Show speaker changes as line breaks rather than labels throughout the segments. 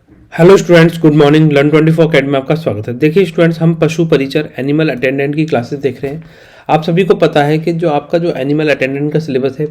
Hello students, good morning. Learn 24 academy में आपका स्वागत है। देखिए स्टूडेंट्स, हम पशु परिचर एनिमल अटेंडेंट की क्लासेस देख रहे हैं। आप सभी को पता है कि जो आपका जो एनिमल अटेंडेंट का सिलेबस है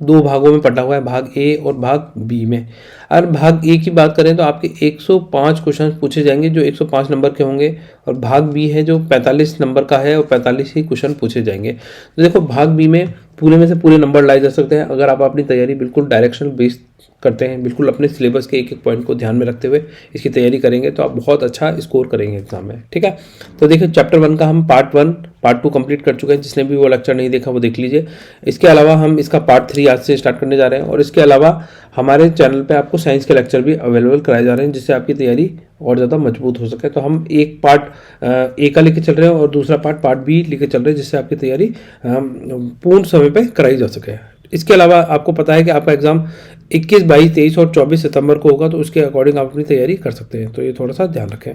दो भागों में बटा हुआ है, भाग ए और भाग बी में। अगर भाग ए की बात करें तो आपके 105 क्वेश्चन पूछे जाएंगे जो 105 नंबर के होंगे, और भाग बी है जो 45 नंबर का है और 45 ही क्वेश्चन पूछे जाएंगे। तो देखो, भाग बी में पूरे में से पूरे नंबर लाए जा सकते हैं अगर आप अपनी तैयारी बिल्कुल डायरेक्शनल बेस्ड करते हैं, बिल्कुल अपने सिलेबस के एक एक पॉइंट को ध्यान में रखते हुए इसकी तैयारी करेंगे तो आप बहुत अच्छा स्कोर करेंगे एग्जाम में। ठीक है, तो देखिए चैप्टर 1 का हम पार्ट 2 कंप्लीट कर चुके हैं। जिसने भी वो लेक्चर नहीं देखा वो देख लीजिए। इसके अलावा हम इसका पार्ट 3 आज से स्टार्ट करने जा रहे हैं, और इसके अलावा हमारे चैनल पे आपको साइंस के लेक्चर भी अवेलेबल कराए जा रहे हैं जिससे आपकी तैयारी और ज़्यादा मजबूत हो सके। तो हम एक पार्ट ए का लेके चल रहे हैं और दूसरा पार्ट बी लेके चल रहे हैं जिससे आपकी तैयारी पूर्ण समय पे कराई जा सके। इसके अलावा आपको पता है कि आपका एग्ज़ाम 21, 22, 23 और 24 सितंबर को होगा, तो उसके अकॉर्डिंग आप अपनी तैयारी कर सकते हैं। तो ये थोड़ा सा ध्यान रखें।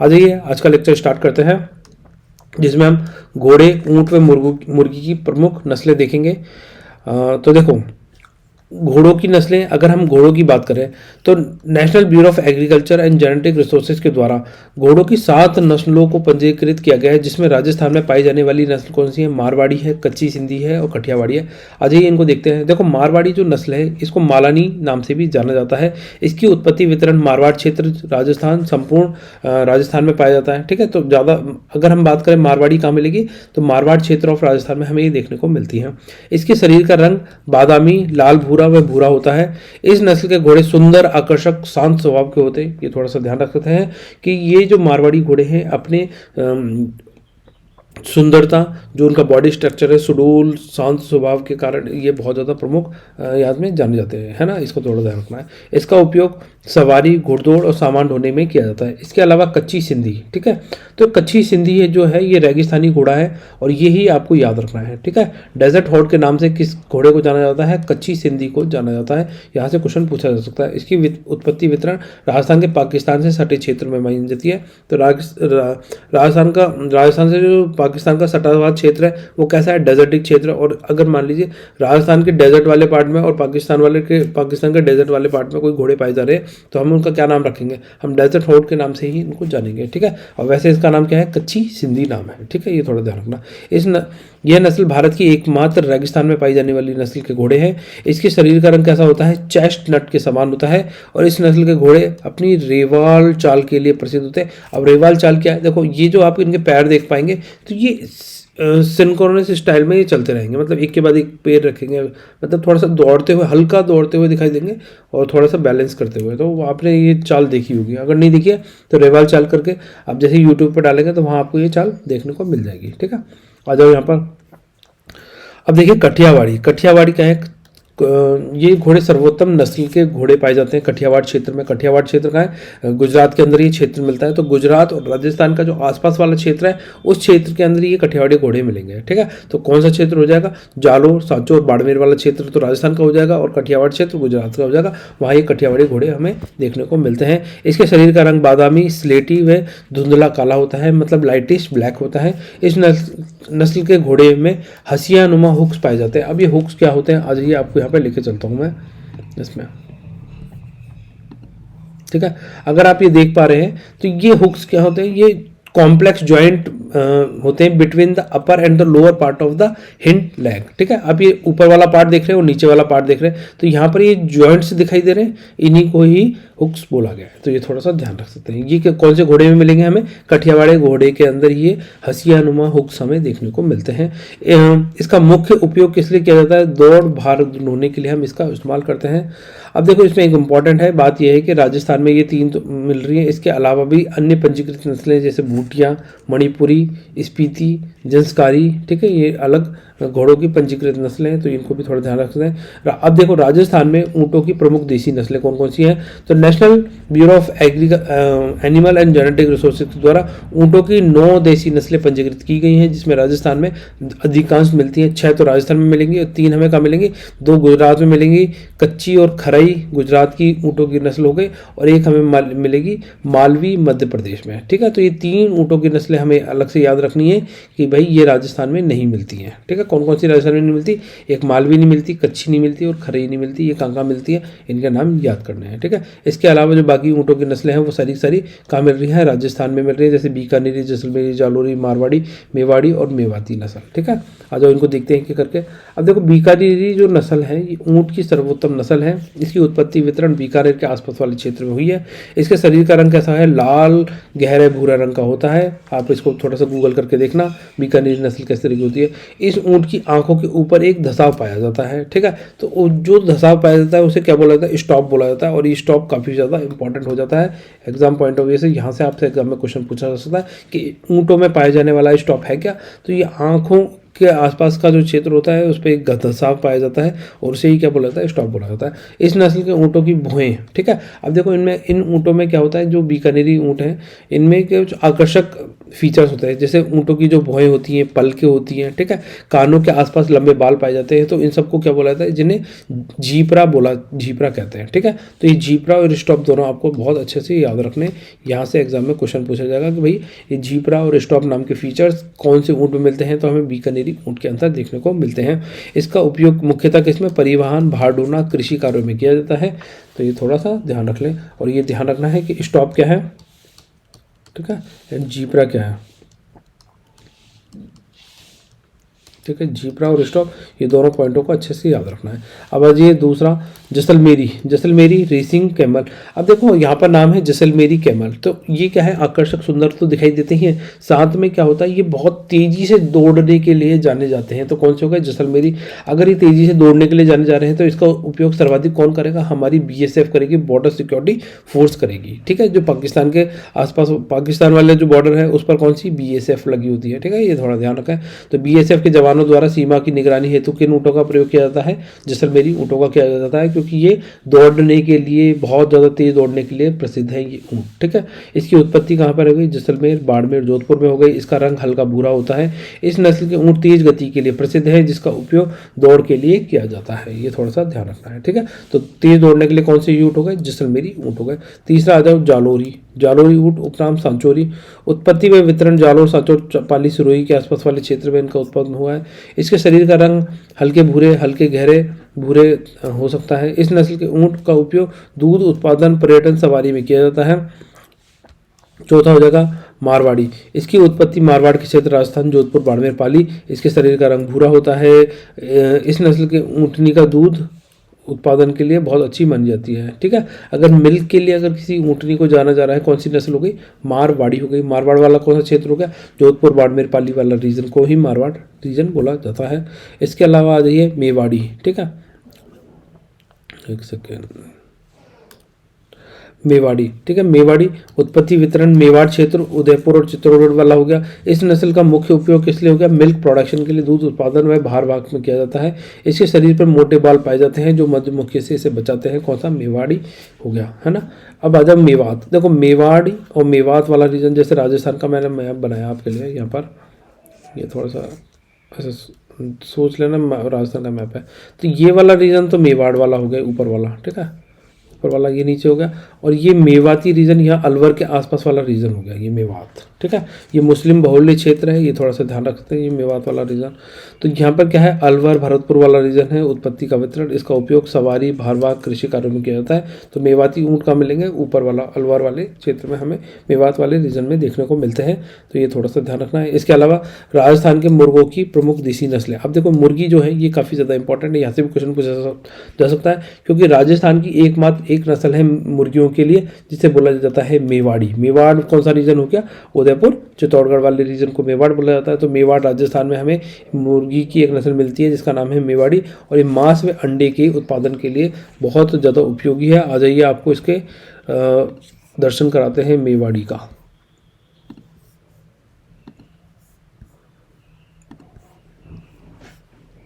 आ जाइए, आज का लेक्चर स्टार्ट करते हैं जिसमें हम घोड़े, ऊंट व मुर्गी की प्रमुख नस्लें देखेंगे। तो देखो, घोड़ों की नस्लें, अगर हम घोड़ों की बात करें तो national bureau of agriculture and genetic resources के द्वारा घोड़ों की 7 नस्लों को पंजीकृत किया गया है, जिसमें राजस्थान में पाई जाने वाली नस्ल कौन सी है? मारवाड़ी है, कच्ची सिंधी है और कठियावाड़ी है। आ जाइए इनको देखते हैं। देखो, मारवाड़ी जो नस्ल है इसको मालानी नाम से भी जाना जाता है। इसकी उत्पत्ति वितरण मारवाड़ क्षेत्र, राजस्थान, संपूर्ण राजस्थान में पाया जाता है। ठीक है, तो ज़्यादा अगर हम बात करें मारवाड़ी कहाँ मिलेगी तो मारवाड़ क्षेत्र ऑफ राजस्थान में हमें ये देखने को मिलती है। इसके शरीर का रंग बादामी, लाल भूरा व भूरा होता है। इस नस्ल के घोड़े सुंदर, आकर्षक, शांत स्वभाव के होते हैं। ये थोड़ा सा ध्यान रख सकते हैं कि ये जो मारवाड़ी घोड़े हैं अपने सुंदरता, जो उनका बॉडी स्ट्रक्चर है, सुडौल, शांत स्वभाव के कारण ये बहुत ज़्यादा प्रमुख याद में जाने जाते हैं, है ना। इसको थोड़ा ध्यान रखना है। इसका उपयोग सवारी, घुड़दौड़ और सामान ढोने में किया जाता है। इसके अलावा कच्ची सिंधी, ठीक है, तो कच्ची सिंधी है जो है ये रेगिस्तानी घोड़ा है और ये ही आपको याद रखना है। ठीक है, डेजर्ट हॉर्स के नाम से किस घोड़े को जाना जाता है? कच्ची सिंधी को जाना जाता है। यहाँ से क्वेश्चन पूछा जा सकता है। इसकी उत्पत्ति वितरण राजस्थान के पाकिस्तान से सटे क्षेत्र में मानी जाती है। तो राजस्थान से जो पाकिस्तान का सटा हुआ क्षेत्र है वो कैसा है? डेजर्टिक क्षेत्र। और अगर मान लीजिए राजस्थान के डेजर्ट वाले पार्ट में और पाकिस्तान के डेजर्ट वाले पार्ट में कोई घोड़े पाए जा रहे हैं तो हम उनका क्या नाम रखेंगे? हम डेजर्ट हॉर्स के नाम से ही इनको जानेंगे। ठीक है, और वैसे इसका नाम क्या है? कच्ची सिंधी नाम है। ठीक है, ये थोड़ा ध्यान रखना। यह नस्ल भारत की एकमात्र रेगिस्तान में पाई जाने वाली नस्ल के घोड़े हैं। इसके शरीर का रंग कैसा होता है? चेस्टनट के समान होता है। और इस नस्ल के घोड़े अपनी रेवाल चाल के लिए प्रसिद्ध होते हैं। अब रेवाल चाल क्या है? देखो, ये जो आप इनके पैर देख पाएंगे तो ये सिंक्रोनस स्टाइल में ये चलते रहेंगे, मतलब एक के बाद एक पैर रखेंगे, मतलब थोड़ा सा दौड़ते हुए, हल्का दौड़ते हुए दिखाई देंगे और थोड़ा सा बैलेंस करते हुए। तो आपने ये चाल देखी होगी, अगर नहीं देखी है तो रेवाल चाल करके आप जैसे यूट्यूब पर डालेंगे तो वहाँ आपको ये चाल देखने को मिल जाएगी। ठीक है, आ जाओ यहाँ पर। अब देखिए कठियावाड़ी क्या है? ये घोड़े सर्वोत्तम नस्ल के घोड़े पाए जाते हैं कठियावाड़ क्षेत्र में। कठियावाड़ क्षेत्र का है गुजरात के अंदर ये क्षेत्र मिलता है। तो गुजरात और राजस्थान का जो आसपास वाला क्षेत्र है उस क्षेत्र के अंदर ये कठियावाड़ी घोड़े मिलेंगे। ठीक है, तो कौन सा क्षेत्र हो जाएगा? जालोर, सांचौर और बाड़मेर वाला क्षेत्र तो राजस्थान का हो जाएगा और कठियावाड़ क्षेत्र गुजरात का हो जाएगा। वहाँ ये कठियावाड़ी घोड़े हमें देखने को मिलते हैं। इसके शरीर का रंग बादामी, स्लेटी व धुंधला काला होता है, मतलब लाइटिश ब्लैक होता है। इस नस्ल के घोड़े में हसिया नुमा हुक्स पाए जाते हैं। अब ये हुक्स क्या होते हैं आज ये आपको यहाँ पे लेके चलता हूँ मैं इसमें। ठीक है, अगर आप ये देख पा रहे हैं तो ये हुक्स क्या होते हैं? ये कॉम्प्लेक्स जॉइंट होते हैं between the upper and the lower part of the hind leg. ठीक है, आप ये ऊपर वाला पार्ट देख रहे हैं और नीचे वाला पार्ट देख रहे हैं, तो यहाँ पर ये जॉइंट्स दिखाई दे रहे हैं, इन्हीं को ही हुक्स बोला गया है। तो ये थोड़ा सा ध्यान रख सकते हैं। ये कौन से घोड़े में मिलेंगे हमें? कठियावाड़ी घोड़े के अंदर ये हसियानुमा हुक्स हमें देखने को मिलते हैं। इसका मुख्य उपयोग किस लिए किया जाता है? दौड़, भार ढोने के लिए हम इसका इस्तेमाल करते हैं। अब देखो, इसमें एक इंपॉर्टेंट है बात यह है कि राजस्थान में ये 3 तो मिल रही है। इसके अलावा भी अन्य पंजीकृत नस्लें जैसे भूटिया, मणिपुरी, स्पीति, जंसकारी, ठीक है, ये अलग घोड़ों की पंजीकृत नस्लें हैं, तो इनको भी थोड़ा ध्यान रखते हैं। अब देखो, राजस्थान में ऊँटों की प्रमुख देसी नस्लें कौन कौन सी हैं? तो national bureau of animal and genetic resources के द्वारा ऊँटों की 9 देसी नस्लें पंजीकृत की गई हैं, जिसमें राजस्थान में अधिकांश मिलती हैं। 6 तो राजस्थान में मिलेंगी और 3 हमें कहाँ मिलेंगी? 2 गुजरात में मिलेंगी, कच्ची और खरई गुजरात की ऊँटों की नस्ल हो गई, और एक हमें मिलेगी मालवी मध्य प्रदेश में। ठीक है, तो ये 3 ऊँटों की नस्लें हमें अलग से याद रखनी है कि भाई ये राजस्थान में नहीं मिलती हैं। ठीक है, कौन कौन सी राजस्थान में नहीं मिलती, एक मालवी नहीं मिलती, कच्छी नहीं मिलती और खरई नहीं मिलती, ये कहाँ मिलती है, इनके नाम याद करने हैं। ठीक है, इसके अलावा जो बाकी ऊँटों की नस्लें हैं वो सारी सारी कहाँ मिल रही हैं, राजस्थान में मिल रही है, जैसे बीकानेरी, जैसलमेरी, जालोरी, मारवाड़ी, मेवाड़ी और मेवाती नस्ल। ठीक है, आ जाओ इनको देखते हैं कि करके। अब देखो बीकानेरी जो नस्ल है ये ऊँट की सर्वोत्तम नस्ल है। इसकी उत्पत्ति वितरण बीकानेर के आसपास वाले क्षेत्र में हुई है। इसके शरीर का रंग कैसा है, लाल गहरे भूरा रंग का होता है। आप इसको थोड़ा सा गूगल करके देखना बीकानेरी नस्ल किस तरह की होती है। इस ऊँट की आंखों के ऊपर एक धसाव पाया जाता है। ठीक है, तो जो धसाव पाया जाता है उसे क्या बोला जाता है, स्टॉप बोला जाता है, और ये स्टॉप काफ़ी ज़्यादा इंपॉर्टेंट हो जाता है एग्जाम पॉइंट ऑफ व्यू से। यहाँ से आपसे एग्जाम में क्वेश्चन पूछा जा सकता है कि ऊँटों में पाए जाने वाला स्टॉप है क्या, तो ये आंखों के आसपास का जो क्षेत्र होता है उस पर एक धसाव पाया जाता है और उसे ही क्या बोला जाता है, स्टॉप बोला जाता है। इस नस्ल के ऊँटों की भुएं, ठीक है, अब देखो इनमें इन ऊँटों में क्या होता है, जो बीकानेरी ऊँट हैं इनमें कुछ आकर्षक फीचर्स होते हैं, जैसे ऊँटों की जो भुएं होती हैं, पलकें होती हैं, ठीक है, कानों के आसपास लंबे बाल पाए जाते हैं, तो इन सबको क्या बोला जाता है, जिन्हें झीपरा कहते हैं। ठीक है, तो ये झीपरा और स्टॉप दोनों आपको बहुत अच्छे से याद रखने, यहाँ से एग्जाम में क्वेश्चन पूछा जाएगा कि भाई ये झीपरा और स्टॉप नाम के फीचर्स कौन से ऊँट में मिलते हैं, तो हमें बीकानेरी ऊँट के अंदर देखने को मिलते हैं। इसका उपयोग मुख्यतः किसमें, परिवहन, भार ढोना, कृषि कार्यों में किया जाता है, तो ये थोड़ा सा ध्यान रख लें। और ये ध्यान रखना है कि स्टॉप क्या है, ठीक है, एंड झीपरा क्या है। ठीक है, झीपरा और स्टॉप ये दोनों पॉइंटों को अच्छे से याद रखना है। अब आज ये दूसरा जैसलमेरी रेसिंग कैमल। अब देखो यहाँ पर नाम है जैसलमेरी कैमल, तो ये क्या है, आकर्षक सुंदर तो दिखाई देते ही हैं, साथ में क्या होता है ये बहुत तेजी से दौड़ने के लिए जाने जाते हैं। तो कौन से हो गए, जैसलमेरी। अगर ये तेजी से दौड़ने के लिए जाने जा रहे हैं तो इसका उपयोग सर्वाधिक कौन करेगा, हमारी BSF करेगी, बॉर्डर सिक्योरिटी फोर्स करेगी। ठीक है, जो पाकिस्तान के आसपास, पाकिस्तान वाले जो बॉर्डर है उस पर कौन सी BSF लगी होती है। ठीक है, ये थोड़ा ध्यान रखें। तो BSF के जवानों द्वारा सीमा की निगरानी हेतु किन ऊँटों का प्रयोग किया जाता है, जैसलमेरी ऊँटों का किया जाता है, क्योंकि ये दौड़ने के लिए, बहुत ज़्यादा तेज दौड़ने के लिए प्रसिद्ध है ये ऊँट। ठीक है, इसकी उत्पत्ति कहाँ पर हो गई, जैसलमेर, बाड़मेर, जोधपुर में हो गई। इसका रंग हल्का भूरा होता है। इस नस्ल के ऊँट तेज गति के लिए प्रसिद्ध है, जिसका उपयोग दौड़ के लिए किया जाता है, ये थोड़ा सा ध्यान रखना है। ठीक है, तो तेज दौड़ने के लिए कौन से ऊँट हो गए, जैसलमेरी ऊँट हो गए। तीसरा आ जाओ जालोरी ऊँट, उपनाम सांचोरी। उत्पत्ति व वितरण जालोर, सांचोर, पाली, सिरोही के आसपास वाले क्षेत्र में इनका उत्पन्न हुआ है। इसके शरीर का रंग हल्के भूरे, हल्के गहरे भूरे हो सकता है। इस नस्ल के ऊँट का उपयोग दूध उत्पादन, पर्यटन, सवारी में किया जाता है। चौथा हो जाएगा मारवाड़ी। इसकी उत्पत्ति मारवाड़ के क्षेत्र, राजस्थान, जोधपुर, बाड़मेर, पाली। इसके शरीर का रंग भूरा होता है। इस नस्ल के ऊँटनी का दूध उत्पादन के लिए बहुत अच्छी मानी जाती है। ठीक है, अगर मिल्क के लिए अगर किसी ऊँटनी को जाना जा रहा है, कौन सी नस्ल हो गई, मारवाड़ी हो गई। मारवाड़ वाला कौन सा क्षेत्र हो गया, जोधपुर, बाड़मेर, पाली वाला रीजन को ही मारवाड़ रीजन बोला जाता है। इसके अलावा आ जाइए मेवाड़ी। ठीक है, एक सेकेंड, मेवाड़ी। ठीक है, मेवाड़ी उत्पत्ति वितरण मेवाड़ क्षेत्र, उदयपुर और चित्तौड़गढ़ वाला हो गया। इस नस्ल का मुख्य उपयोग किस लिए हो गया, मिल्क प्रोडक्शन के लिए, दूध उत्पादन व भार वाहक में किया जाता है। इसके शरीर पर मोटे बाल पाए जाते हैं जो मधुमक्खी से इसे बचाते हैं। कौन सा, मेवाड़ी हो गया, है ना। अब आ जाओ मेवात। देखो मेवाड़ी और मेवात वाला रीजन, जैसे राजस्थान का मैंने मैप बनाया आपके लिए यहाँ पर, ये थोड़ा सा ऐसा सोच लेना, राजस्थान का मैप है, तो ये वाला रीजन तो मेवाड़ वाला हो गया, ऊपर वाला। ठीक है, ऊपर वाला ये नीचे हो गया, और ये मेवाती रीजन यहाँ अलवर के आसपास वाला रीजन हो गया, ये मेवात। ठीक है, ये मुस्लिम बहुल्य क्षेत्र है, ये थोड़ा सा ध्यान रखते हैं, ये मेवात वाला रीजन। तो यहाँ पर क्या है, अलवर, भरतपुर वाला रीजन है। उत्पत्ति का वितरण, इसका उपयोग सवारी, भारवाहक, कृषि कार्यों में किया जाता है। तो मेवाती ऊँट कहाँ मिलेंगे, ऊपर वाला अलवर वाले क्षेत्र में हमें मेवात वाले रीजन में देखने को मिलते हैं, तो ये थोड़ा सा ध्यान रखना है। इसके अलावा राजस्थान के मुर्गों की प्रमुख देसी नस्लें। अब देखो मुर्गी जो है ये काफ़ी ज़्यादा इंपॉर्टेंट है, यहाँ से भी क्वेश्चन पूछा जा सकता है, क्योंकि राजस्थान की एकमात्र एक नस्ल है मुर्गियों के लिए जिसे बोला जाता है मेवाड़ी। मेवाड़ कौन सा रीजन हो गया, उदयपुर, चित्तौड़गढ़ वाले रीजन को मेवाड़ बोला जाता है। तो मेवाड़ राजस्थान में हमें मुर्गी की एक नस्ल मिलती है जिसका नाम है मेवाड़ी, और ये मांस व अंडे के उत्पादन के लिए बहुत ज़्यादा उपयोगी है। आ जाइए आपको इसके दर्शन कराते हैं मेवाड़ी का।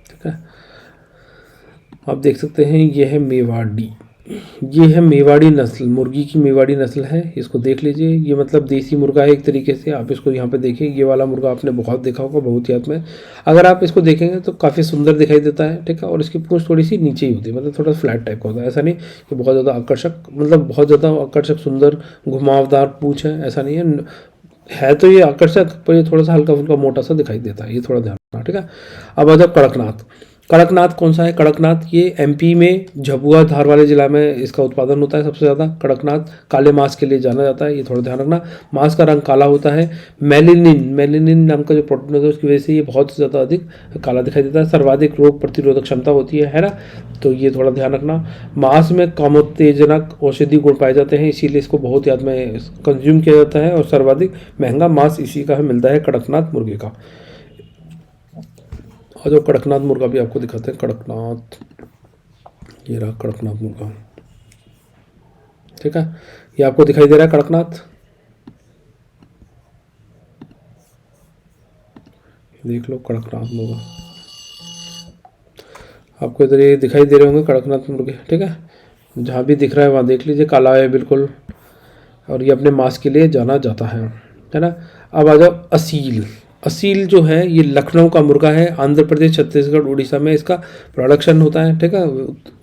ठीक है, आप देख सकते हैं ये है मेवाड़ी, ये है मेवाड़ी नस्ल, मुर्गी की मेवाड़ी नस्ल है, इसको देख लीजिए। ये मतलब देसी मुर्गा है एक तरीके से, आप इसको यहाँ पे देखिए, ये वाला मुर्गा आपने बहुत देखा होगा, बहुत याद में। अगर आप इसको देखेंगे तो काफ़ी सुंदर दिखाई देता है। ठीक है, और इसकी पूंछ थोड़ी सी नीचे ही होती है, मतलब थोड़ा फ्लैट टाइप का होता है, ऐसा नहीं कि बहुत ज़्यादा आकर्षक, मतलब बहुत ज़्यादा आकर्षक सुंदर घुमावदार पूंछ है, ऐसा नहीं है तो ये आकर्षक, पर ये थोड़ा सा हल्का फुल्का मोटा सा दिखाई देता है, ये थोड़ा ध्यान ठीक है। अब आ जाओ कड़कनाथ। कड़कनाथ कौन सा है? कड़कनाथ ये एमपी में झाबुआ धार वाले जिला में इसका उत्पादन होता है सबसे ज़्यादा। कड़कनाथ काले मांस के लिए जाना जाता है, ये थोड़ा ध्यान रखना। मांस का रंग काला होता है। मेलिनिन नाम का जो प्रोटीन होता है उसकी वजह से ये बहुत ज़्यादा अधिक काला दिखाई देता है। सर्वाधिक रोग प्रतिरोधक क्षमता होती है ना, तो ये थोड़ा ध्यान रखना। मांस में कामोत्तेजनक औषधि गुण पाए जाते हैं, इसीलिए इसको बहुत याद में कंज्यूम किया जाता है। और सर्वाधिक महंगा मांस इसी का मिलता है, कड़कनाथ मुर्गे का। और जो कड़कनाथ मुर्गा भी आपको दिखाते हैं, कड़कनाथ, ये रहा कड़कनाथ मुर्गा, ठीक है। ये आपको दिखाई दे रहा है कड़कनाथ, देख लो कड़कनाथ मुर्गा, आपको इधर ये दिखाई दे रहे होंगे कड़कनाथ मुर्गे, ठीक है। जहाँ भी दिख रहा है वहाँ देख लीजिए, काला है बिल्कुल, और ये अपने मांस के लिए जाना जाता है ना। अब आ जाओ असील। असील जो है ये लखनऊ का मुर्गा है, आंध्र प्रदेश, छत्तीसगढ़, उड़ीसा में इसका प्रोडक्शन होता है, ठीक है।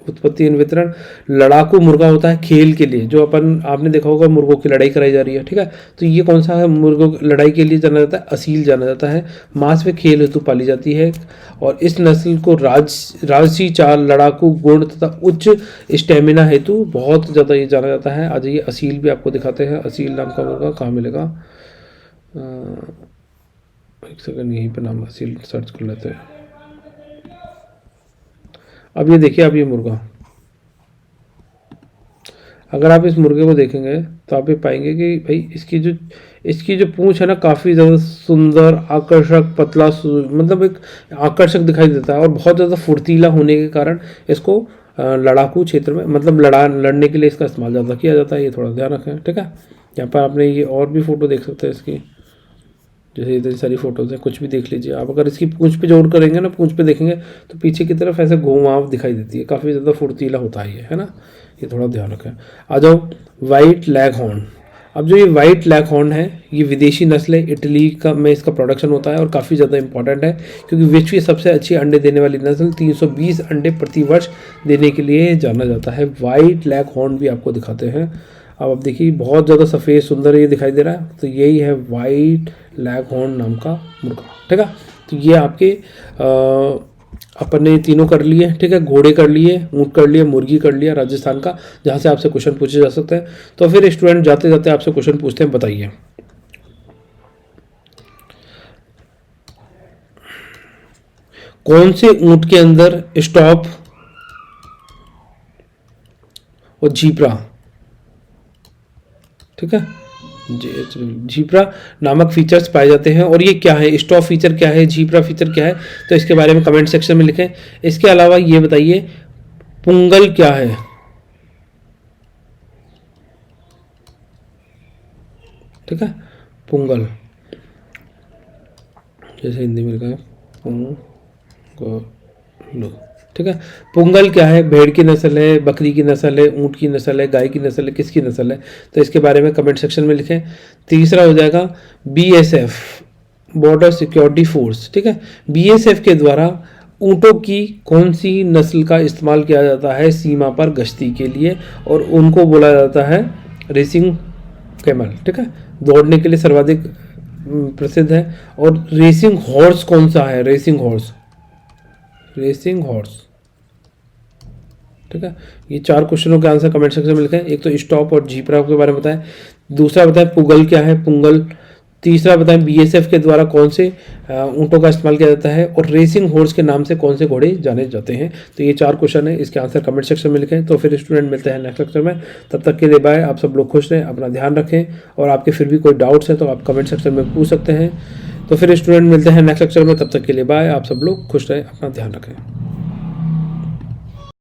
उत्पत्ति एवं वितरण। लड़ाकू मुर्गा होता है खेल के लिए, जो आपने देखा होगा मुर्गों की लड़ाई कराई जा रही है, ठीक है। तो ये कौन सा है? मुर्गों की लड़ाई के लिए जाना जाता है, असील जाना जाता है। मांस में खेल हेतु पाली जाती है, और इस नस्ल को राजसी चाल, लड़ाकू गुण तथा उच्च स्टेमिना हेतु बहुत ज़्यादा ये जाना जाता है। आज ये असील भी आपको दिखाते हैं, असील नाम का मुर्गा कहाँ मिलेगा? एक सेकंड, यहीं पे नाम असील सर्च कर लेते हैं। अब ये देखिए, अब ये मुर्गा, अगर आप इस मुर्गे को देखेंगे तो आप ये पाएंगे कि भाई इसकी जो पूंछ है ना, काफ़ी ज़्यादा सुंदर, आकर्षक, पतला, मतलब एक आकर्षक दिखाई देता है। और बहुत ज़्यादा फुर्तीला होने के कारण इसको लड़ाकू क्षेत्र में, मतलब लड़ने के लिए इसका इस्तेमाल ज़्यादा किया जाता है, ये थोड़ा ध्यान रखें, ठीक है। यहाँ पर आपने ये और भी फ़ोटो देख सकते हैं इसकी, जैसे इतनी सारी फोटोज़ हैं, कुछ भी देख लीजिए आप। अगर इसकी पूंछ पे जोर करेंगे ना, पूंछ पे देखेंगे तो पीछे की तरफ ऐसे घुमाव दिखाई देती है, काफ़ी ज़्यादा फुर्तीला होता है ये, है ना, ये थोड़ा ध्यान रखें। आ जाओ वाइट लैग हॉर्न। अब जो ये वाइट लैग हॉर्न है, ये विदेशी नस्ल है, इटली का में इसका प्रोडक्शन होता है और काफ़ी ज़्यादा इंपॉर्टेंट है, क्योंकि विश्व की सबसे अच्छी अंडे देने वाली नस्ल, 320 अंडे प्रति वर्ष देने के लिए जाना जाता है। वाइट लैग हॉर्न भी आपको दिखाते हैं। अब देखिए, बहुत ज़्यादा सफ़ेद सुंदर ये दिखाई दे रहा है, तो यही है वाइट लैग हॉर्न नाम का मुर्गा, ठीक है। तो ये आपके अपन ने तीनों कर लिए, ठीक है। घोड़े कर लिए, ऊँट कर लिए, मुर्गी कर लिया राजस्थान का, जहाँ से आपसे क्वेश्चन पूछे जा सकते हैं। तो फिर स्टूडेंट जाते जाते आपसे क्वेश्चन पूछते हैं, बताइए कौन से ऊँट के अंदर स्टॉप और जीब्रा, ठीक है, जीब्रा नामक फीचर्स पाए जाते हैं। और ये क्या है? स्टॉप फीचर क्या है, जीब्रा फीचर क्या है? तो इसके बारे में कमेंट सेक्शन में लिखें। इसके अलावा ये बताइए पुंगल क्या है, ठीक है। पुंगल जैसे हिंदी में लिखा है पुंगल, ठीक है। पुंगल क्या है? भेड़ की नस्ल है, बकरी की नस्ल है, ऊँट की नस्ल है, गाय की नस्ल है, किसकी नस्ल है? तो इसके बारे में कमेंट सेक्शन में लिखें। तीसरा हो जाएगा BSF, बॉर्डर सिक्योरिटी फोर्स, ठीक है। BSF के द्वारा ऊँटों की कौन सी नस्ल का इस्तेमाल किया जाता है सीमा पर गश्ती के लिए? और उनको बोला जाता है रेसिंग कैमल, ठीक है। दौड़ने के लिए सर्वाधिक प्रसिद्ध है। और रेसिंग हॉर्स कौन सा है? रेसिंग हॉर्स, रेसिंग हॉर्स, ठीक है। ये 4 क्वेश्चनों के आंसर कमेंट सेक्शन में लिखें। एक तो स्टॉप और जीब्रा के बारे में बताएं, दूसरा बताएं पुंगल क्या है, पुंगल, तीसरा बताएं BSF के द्वारा कौन से ऊँटों का इस्तेमाल किया जाता है, और रेसिंग हॉर्स के नाम से कौन से घोड़े जाने जाते हैं। तो ये 4 क्वेश्चन है, इसके आंसर कमेंट सेक्शन में लिखें। तो फिर स्टूडेंट मिलते हैं नेक्स्ट लेक्चर में, तब तक के लिए बाय। आप सब लोग खुश रहें, अपना ध्यान रखें, और आपके फिर भी कोई डाउट्स हैं तो आप कमेंट सेक्शन में पूछ सकते हैं। तो फिर स्टूडेंट मिलते हैं नेक्स्ट लेक्चर में, तब तक के लिए बाय। आप सब लोग खुश रहें, अपना ध्यान रखें।